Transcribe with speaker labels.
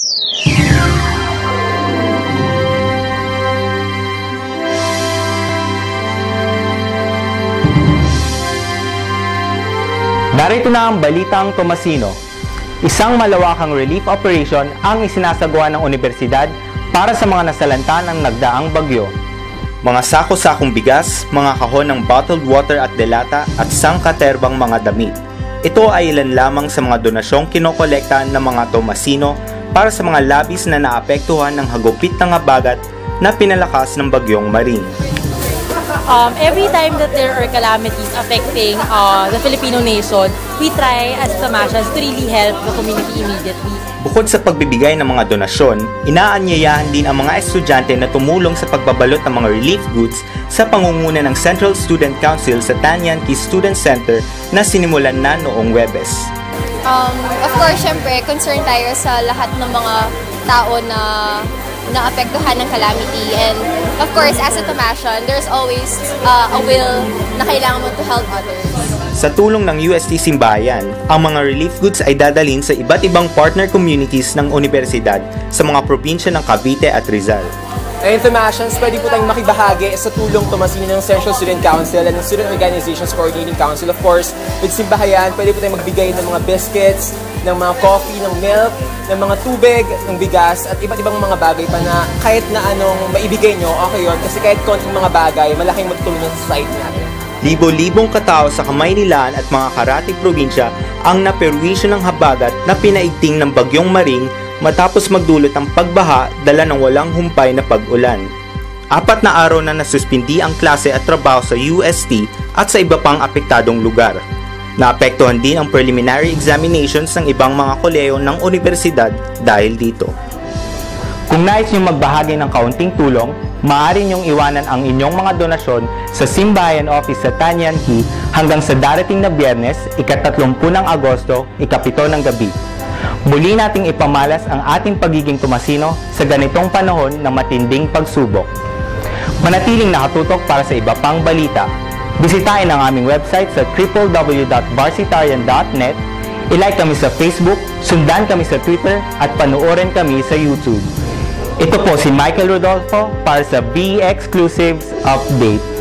Speaker 1: Narito na ang Balitang Tomasino. Isang malawakang relief operation ang isinasagawa ng universidad para sa mga nasalanta ng nagdaang bagyo.
Speaker 2: Mga sako-sakong bigas, mga kahon ng bottled water at delata at sangkaterbang mga damit. Ito ay ilan lamang sa mga donasyong kinokolekta ng mga Tomasino para sa mga labis na naapektuhan ng hagupit ng habagat na pinalakas ng bagyong Maring.
Speaker 3: Every time that there are calamities affecting the Filipino nation, we try as Tomasians to really help the community immediately.
Speaker 2: Bukod sa pagbibigay ng mga donasyon, inaanyayahan din ang mga estudyante na tumulong sa pagbabalot ng mga relief goods sa pangunguna ng Central Student Council sa Tanyaan Key Student Center na sinimulan na noong Huwebes.
Speaker 4: Of course, syempre, concerned tayo sa lahat ng mga tao na naapektuhan ng calamity. And of course, as a Tomasian, there's always a will na kailangan mo to help others.
Speaker 2: Sa tulong ng UST Simbayan, ang mga relief goods ay dadalhin sa iba't ibang partner communities ng universidad sa mga probinsya ng Cavite at Rizal.
Speaker 5: Ayun, Tomasians, pwede po tayong makibahagi sa tulong Tomasino ng Central Student Council at ng Student Organizations Coordinating Council. Of course, with Simbahayan, pwede po tayong magbigay ng mga biscuits, ng mga coffee, ng milk, ng mga tubig, ng bigas, at iba't ibang mga bagay pa na kahit na anong maibigay nyo, okay yun. Kasi kahit konting mga bagay, malaking magtulong sa society natin.
Speaker 2: Libo-libong katao sa Kamaynilaan at mga karatig probinsya ang naperwisyo ng habagat na pinaigting ng bagyong Maring matapos magdulot ang pagbaha dala ng walang humpay na pag-ulan. 4 na araw na nasuspindi ang klase at trabaho sa UST at sa iba pang apektadong lugar. Naapektuhan din ang preliminary examinations ng ibang mga kolehiyo ng universidad dahil dito.
Speaker 1: Kung nais niyong magbahagi ng kaunting tulong, maaari niyong iwanan ang inyong mga donasyon sa Simbayan Office sa Tanyaan Key hanggang sa darating na Biyernes, ika-30 ng Agosto, ika-7 ng gabi. Muli nating ipamalas ang ating pagiging Tomasino sa ganitong panahon ng matinding pagsubok. Manatiling nakatutok para sa iba pang balita. Bisitahin ang aming website sa www.varsitarian.net, ilike kami sa Facebook, sundan kami sa Twitter, at panoorin kami sa YouTube. Ito po si Michael Rodolfo para sa BE Exclusives Update.